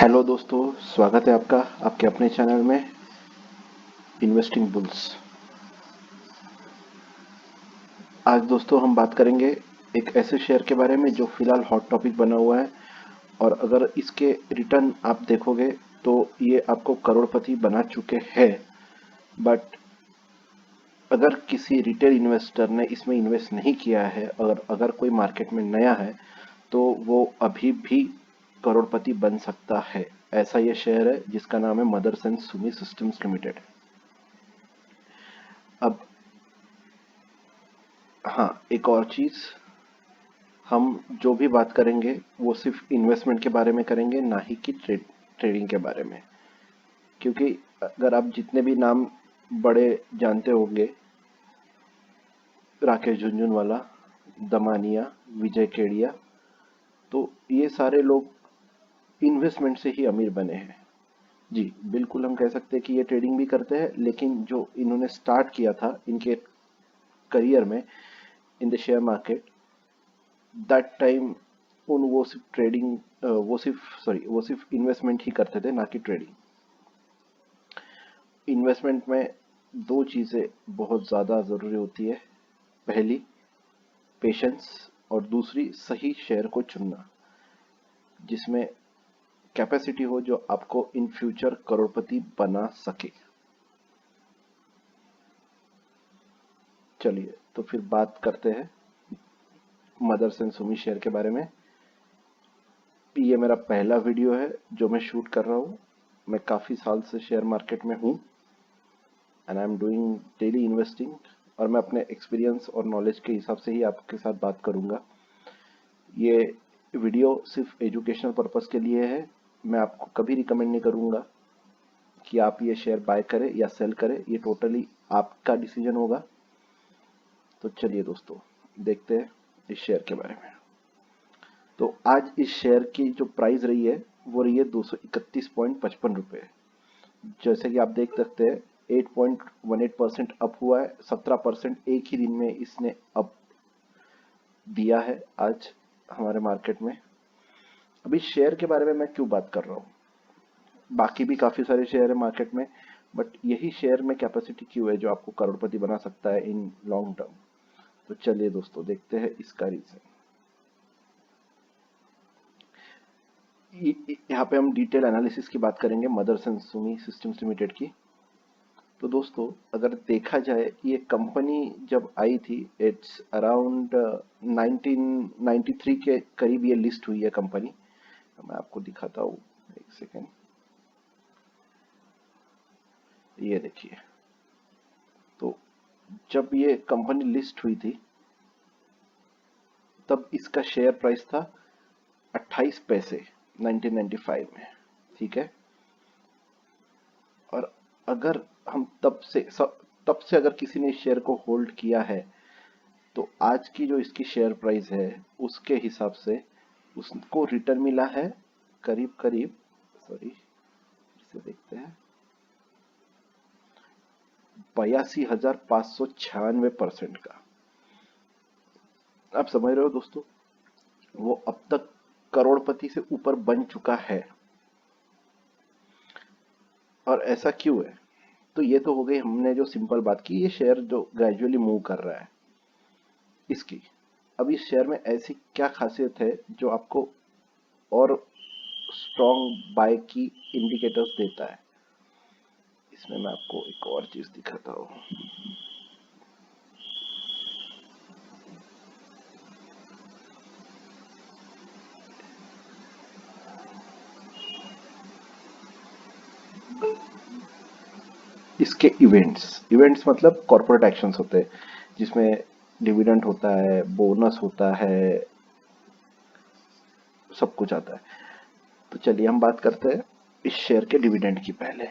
Hello दोस्तों, स्वागत है आपका आपके अपने चैनल में इन्वेस्टिंग बुल्स। आज दोस्तों हम बात करेंगे एक ऐसे शेयर के बारे में जो फिलहाल हॉट टॉपिक बना हुआ है और अगर इसके रिटर्न आप देखोगे तो ये आपको करोड़पति बना चुके हैं। बट अगर किसी रिटेल इन्वेस्टर ने इसमें इन्वेस्ट नहीं किया है और अगर कोई मार्केट में नया है तो वो अभी भी करोड़पति बन सकता है। ऐसा ये शेयर है जिसका नाम है मदरसन सुमी सिस्टम्स लिमिटेड। अब हाँ, एक और चीज, हम जो भी बात करेंगे वो सिर्फ इन्वेस्टमेंट के बारे में करेंगे, ना ही कि ट्रेडिंग के बारे में। क्योंकि अगर आप जितने भी नाम बड़े जानते होंगे, राकेश झुनझुनवाला, दमानिया, विजय केडिया, तो ये सारे लोग इन्वेस्टमेंट से ही अमीर बने हैं। जी बिल्कुल, हम कह सकते हैं कि ये ट्रेडिंग भी करते हैं, लेकिन जो इन्होंने स्टार्ट किया था इनके करियर में in the share market, that time उन वो सिर्फ ट्रेडिंग वो सिर्फ इन्वेस्टमेंट ही करते थे, ना कि ट्रेडिंग। इन्वेस्टमेंट में दो चीज़ें बहुत ज़्यादा ज़रूरी होती है। पहली पेशेंस और दूसरी सही शेयर को चुनना जिसमें कैपेसिटी हो जो आपको इन फ्यूचर करोड़पति बना सके। चलिए तो फिर बात करते हैं मदरसन सुमी शेयर के बारे में। ये मेरा पहला वीडियो है जो मैं शूट कर रहा हूँ। मैं काफ़ी साल से शेयर मार्केट में हूँ and I am doing daily investing, और मैं अपने एक्सपीरियंस और नॉलेज के हिसाब से ही आपके साथ बात करूँगा। ये वीडियो सिर्फ एजुकेशनल पर्पस के लिए है। मैं आपको कभी रिकमेंड नहीं करूँगा कि आप ये शेयर बाय करें या सेल करें, ये टोटली आपका डिसीजन होगा। तो चलिए दोस्तों, देखते हैं इस शेयर के बारे में। तो आज इस शेयर की जो प्राइस रही है वो रही है 231.55 रुपये। जैसे कि आप देख सकते हैं 8.18% अप हुआ है। 17% एक ही दिन में इसने अप दिया है आज हमारे मार्केट में। अभी शेयर के बारे में मैं क्यों बात कर रहा हूँ, बाकी भी काफ़ी सारे शेयर है मार्केट में, बट यही शेयर में कैपेसिटी क्यों है जो आपको करोड़पति बना सकता है इन लॉन्ग टर्म। तो चलिए दोस्तों, देखते हैं इसका रीजन। यहाँ पे हम डिटेल एनालिसिस की बात करेंगे मदरसन सुमी सिस्टम्स लिमिटेड की। तो दोस्तों, अगर देखा जाए ये कंपनी जब आई थी, इट्स अराउंड 1993 के करीब ये लिस्ट हुई है कंपनी। मैं आपको दिखाता हूँ, एक सेकेंड। ये देखिए, तो जब ये कंपनी लिस्ट हुई थी तब इसका शेयर प्राइस था 28 पैसे 1995 में, ठीक है। और अगर हम तब से अगर किसी ने इस शेयर को होल्ड किया है तो आज की जो इसकी शेयर प्राइस है उसके हिसाब से उसको रिटर्न मिला है करीब करीब, सॉरी इसे देखते हैं, 82,596% का। आप समझ रहे हो दोस्तों, वो अब तक करोड़पति से ऊपर बन चुका है। और ऐसा क्यों है? तो ये तो हो गई हमने जो सिंपल बात की, ये शेयर जो ग्रेजुअली मूव कर रहा है इसकी। अब इस शेयर में ऐसी क्या खासियत है जो आपको और स्ट्रॉन्ग बाय की इंडिकेटर्स देता है? इसमें मैं आपको एक और चीज दिखाता हूँ। इसके इवेंट्स मतलब कॉर्पोरेट एक्शंस होते हैं जिसमें डिविडेंड होता है, बोनस होता है, सब कुछ आता है। तो चलिए हम बात करते हैं इस शेयर के डिविडेंड की पहले।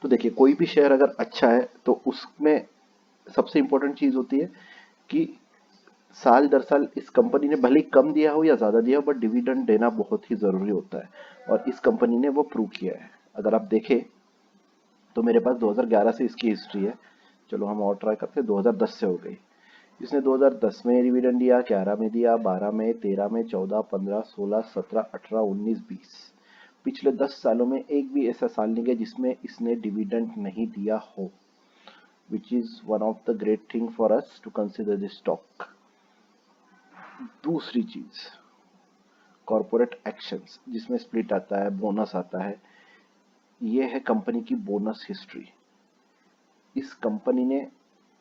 तो देखिए, कोई भी शेयर अगर अच्छा है तो उसमें सबसे इंपॉर्टेंट चीज होती है कि साल दर साल इस कंपनी ने भले ही कम दिया हो या ज्यादा दिया हो, बट डिविडेंड देना बहुत ही जरूरी होता है, और इस कंपनी ने वो प्रूव किया है। अगर आप देखें तो मेरे पास 2011 से इसकी हिस्ट्री है। चलो हम और ट्राई करते हैं, 2010 से हो गई। इसने 2010 में डिविडेंड दिया, 11 में दिया, 12 में, 13 में, 14, 15, 16, 17, 18, 19, 20। पिछले 10 सालों में एक भी ऐसा साल नहीं गया जिसमें इसने डिविडेंड नहीं दिया हो, which is one of the great thing for us to consider this stock. दूसरी चीज, कॉर्पोरेट एक्शंस जिसमें स्प्लिट आता है, बोनस आता है। ये है कंपनी की बोनस हिस्ट्री। इस कंपनी ने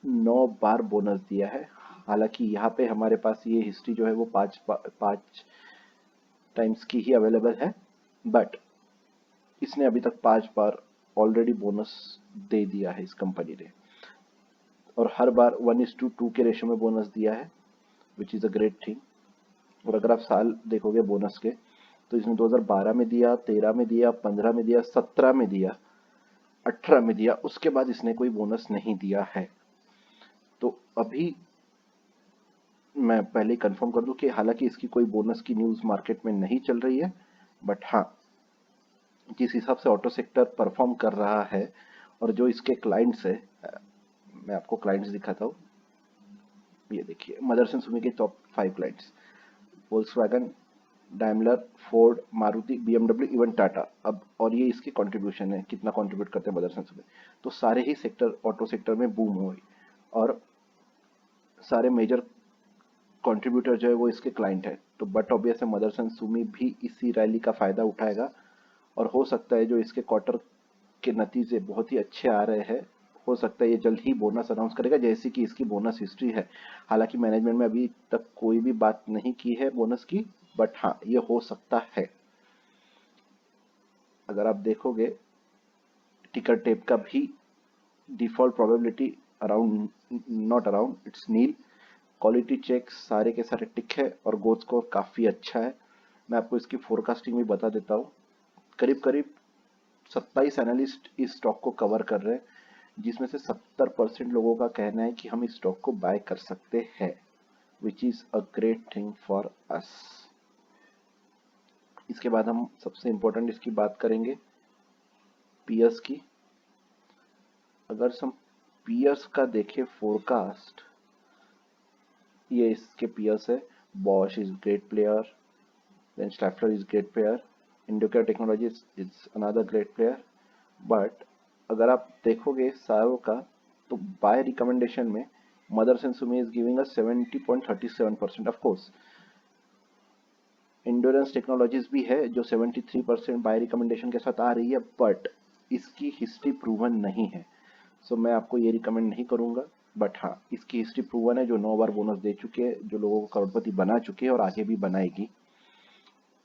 9 बार बोनस दिया है। हालांकि यहाँ पे हमारे पास ये हिस्ट्री जो है वो पांच टाइम्स की ही अवेलेबल है, बट इसने अभी तक 5 बार ऑलरेडी बोनस दे दिया है इस कंपनी ने, और हर बार 1:2 के रेशो में बोनस दिया है, which is a great thing. और अगर आप साल देखोगे बोनस के, तो इसने 2012 में दिया, 13 में दिया, 15 में दिया, 17 में दिया, 18 में दिया, उसके बाद इसने कोई बोनस नहीं दिया है। तो अभी मैं पहले ही कंफर्म कर दूं कि हालांकि इसकी कोई बोनस की न्यूज मार्केट में नहीं चल रही है, बट हाँ, जिस हिसाब से ऑटो सेक्टर परफॉर्म कर रहा है और जो इसके क्लाइंट्स है, मैं आपको क्लाइंट्स दिखाता हूँ। ये देखिए, मदरसन सुमी के top 5 clients, Volkswagen, Daimler, Ford, Maruti, BMW, even Tata. अब और ये इसकी कंट्रीब्यूशन है, कितना कंट्रीब्यूट करते हैं मदरसन सुमी। तो सारे ही सेक्टर, ऑटो सेक्टर में बूम हुई, और सारे मेजर कंट्रीब्यूटर जो है वो इसके क्लाइंट है। तो बट ऑब्वियस है मदरसन सुमी भी इसी रैली का फायदा उठाएगा, और हो सकता है जो इसके क्वार्टर के नतीजे बहुत ही अच्छे आ रहे हैं, हो सकता है ये जल्द ही बोनस अनाउंस करेगा, जैसी कि इसकी बोनस हिस्ट्री है। हालांकि मैनेजमेंट में अभी तक कोई भी बात नहीं की है बोनस की, बट हाँ, ये हो सकता है। अगर आप देखोगे टिकर टेप का भी default probability around, not around, it's nil. Quality checks सारे के सारे टिक है, और ग्रोथ स्कोर काफी अच्छा है। मैं आपको इसकी फोरकास्टिंग भी बता देता हूँ। करीब करीब 27 एनालिस्ट इस स्टॉक को कवर कर रहे हैं, जिसमें से 70% लोगों का कहना है कि हम इस स्टॉक को बाय कर सकते हैं, which is a great thing for अस। इसके बाद हम सबसे इंपॉर्टेंट इसकी बात करेंगे पीयर्स की। अगर हम पीयर्स का देखें फोरकास्ट, ये इसके पीयर्स है। Bosch is great player, then Schaeffler is great player, इंडोकेयर Technologies is another great player. But अगर आप देखोगे सारों का, तो बाय रिकमेंडेशन में Motherson Sumi is giving a 70.37%। Of course Endurance Technologies भी है जो 73% बाय रिकमेंडेशन के साथ आ रही है, बट इसकी हिस्ट्री प्रूवन नहीं है, सो मैं आपको ये रिकमेंड नहीं करूंगा। बट हाँ, इसकी हिस्ट्री प्रूवन है, जो 9 बार बोनस दे चुके हैं, जो लोगों को करोड़पति बना चुके हैं और आगे भी बनाएगी,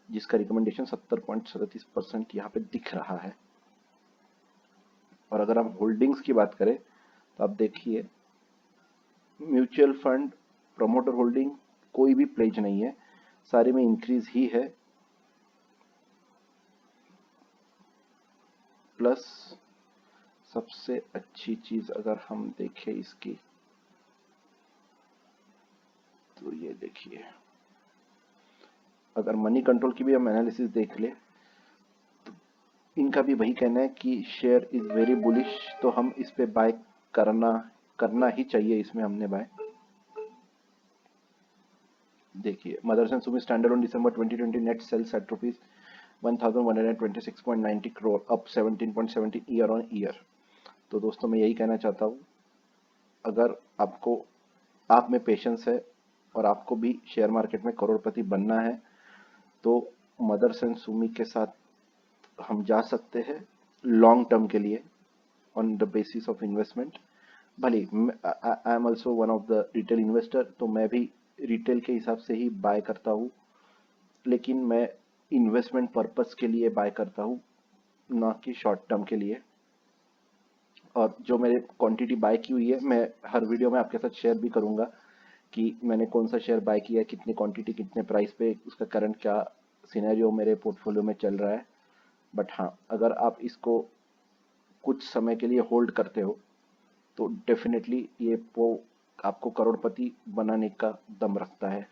जिसका रिकमेंडेशन 70.37% यहाँ पे दिख रहा है। और अगर हम होल्डिंग्स की बात करें, तो आप देखिए म्यूचुअल फंड, प्रमोटर होल्डिंग, कोई भी प्लेज नहीं है, सारे में इंक्रीज ही है। प्लस सबसे अच्छी चीज अगर हम देखें इसकी, तो ये देखिए, अगर मनी कंट्रोल की भी हम एनालिसिस देख ले, तो इनका भी वही कहना है कि शेयर इज वेरी बुलिश, तो हम इस पे बाय करना ही चाहिए। इसमें हमने बाय, देखिए Motherson Sumi standard on December 2020 net sales at ₹1126.90 crore, up 17.70 year on year. तो दोस्तों मैं यही कहना चाहता हूँ, अगर आप में पेशेंस है और आपको भी शेयर मार्केट में करोड़पति बनना है, तो मदरसन सुमी के साथ हम जा सकते हैं लॉन्ग टर्म के लिए, on the basis of investment. भले I am also one of the retail investor, तो मैं भी रिटेल के हिसाब से ही बाय करता हूँ, लेकिन मैं इन्वेस्टमेंट पर्पस के लिए बाय करता हूँ, ना कि शॉर्ट टर्म के लिए। और जो मेरे क्वांटिटी बाय की हुई है, मैं हर वीडियो में आपके साथ शेयर भी करूंगा कि मैंने कौन सा शेयर बाय किया है, कितनी क्वांटिटी, कितने प्राइस पे, उसका करंट क्या सिनेरियो मेरे पोर्टफोलियो में चल रहा है। बट हाँ, अगर आप इसको कुछ समय के लिए होल्ड करते हो, तो डेफिनेटली ये आपको करोड़पति बनाने का दम रखता है।